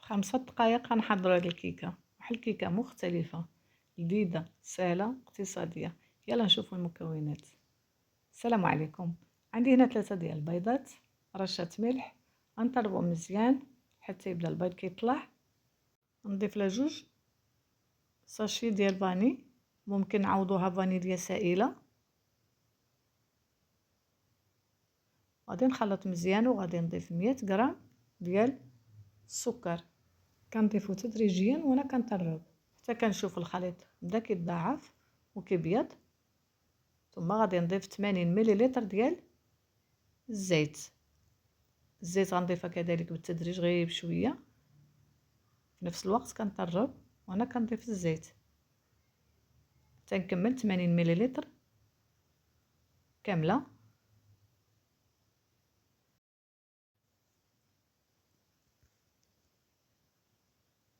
5 دقائق غنحضروا هاد الكيكه، واحد الكيكه مختلفه لذيذه سهله اقتصاديه. يلا نشوفوا المكونات. السلام عليكم. عندي هنا 3 ديال البيضات، رشه ملح، غنطربو مزيان حتى يبدا البيض كيطلع. نضيف له 2 ساشي ديال فاني، ممكن نعوضوها فانيليا سائله. غادي نخلط مزيان وغادي نضيف 100 غرام ديال السكر، كنضيفو تدريجيا وانا كنطرب حتى كنشوف الخليط بدا كيتضاعف وكيبيض. ثم غادي نضيف 80 مليلتر ديال الزيت. الزيت غنضيفها كذلك بالتدريج غير بشويه، في نفس الوقت كنطرب وانا كنضيف الزيت حتى نكمل 80 مليلتر كامله.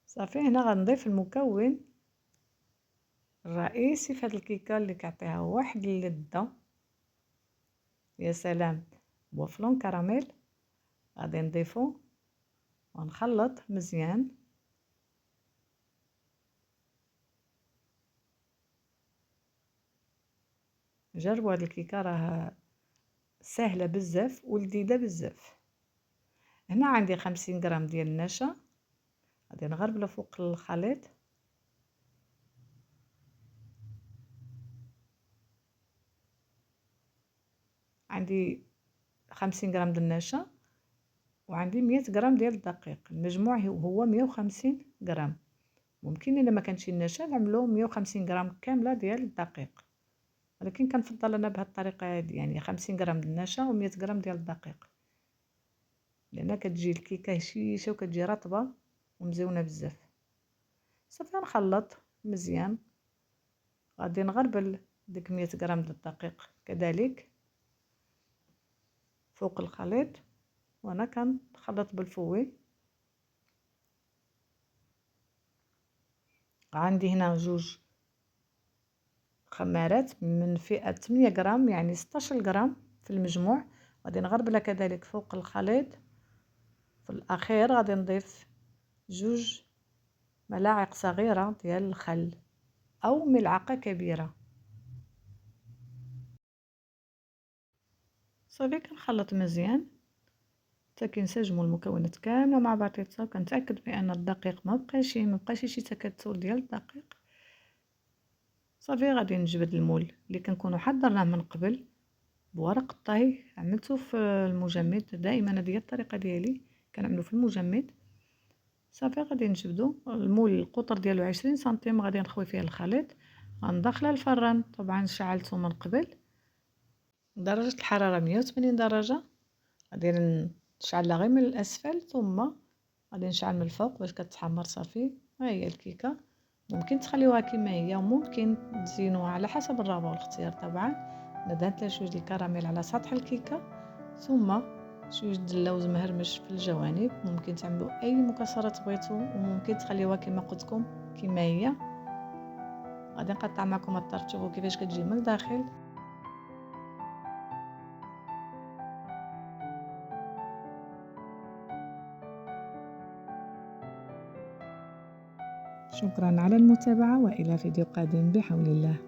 صافي هنا غنضيف المكون الرئيسي في هذه الكيكه اللي كيعطيها واحد اللذه يا سلام، بوفلون كراميل. غادي نضيفو ونخلط مزيان. جربوا هذه الكيكه، راه سهله بزاف ولذيذه بزاف. هنا عندي 50 غرام ديال النشا، غادي نغربلو فوق الخليط. عندي 50 غرام ديال النشا وعندي 100 غرام ديال الدقيق، المجموع هو 150 غرام. ممكن الا ما كانش النشا نعملو 150 غرام كامله ديال الدقيق، ولكن كنفضل انا بهذه الطريقه هذه، يعني 50 غرام ديال النشا و100 غرام ديال الدقيق، لان كتجي الكيكه هشيشه وكتجي رطبه ومزيونه بزاف. صافي نخلط مزيان. غادي نغربل ديك 100 غرام ديال الدقيق كذلك فوق الخليط وانا كنخلط بالفوي. عندي هنا 2 خمارات من فئة 8 غرام، يعني 16 غرام في المجموع. غادي نغربلها كذلك فوق الخليط. في الاخير غادي نضيف 2 ملاعق صغيرة ديال الخل او ملعقة كبيرة. صافي كنخلط مزيان حتى كينسجموا المكونات كامله مع بعضياتها، كنتاكد بان الدقيق مابقاش شي تكتل ديال الدقيق. صافي غادي نجبد المول اللي كنكونوا حضرناه من قبل بورق الطهي، عملته في المجمد. دائما هذه هي الطريقه ديالي، كنعملو في المجمد. صافي غادي نجبدو المول، القطر ديالو 20 سنتيم. غادي نخوي فيه الخليط، غندخله الفران. طبعا شعلته من قبل، درجه الحراره 180 درجه. غادي نشعلها غير من الاسفل، ثم غادي نشعل من الفوق باش كتحمر. صافي ها هي الكيكه. ممكن تخليوها كما هي وممكن تزينوها على حسب الرغبه والاختيار. طبعا انا درت لها شويه الكراميل على سطح الكيكه، ثم شويه د اللوز مهرمش في الجوانب. ممكن تعملوا اي مكسرات بغيتو وممكن تخليوها كما قلت لكم كما هي. غادي نقطع معكم الطرف تشوفوا كيفاش كتجي من الداخل. شكرا على المتابعة، وإلى فيديو قادم بحول الله.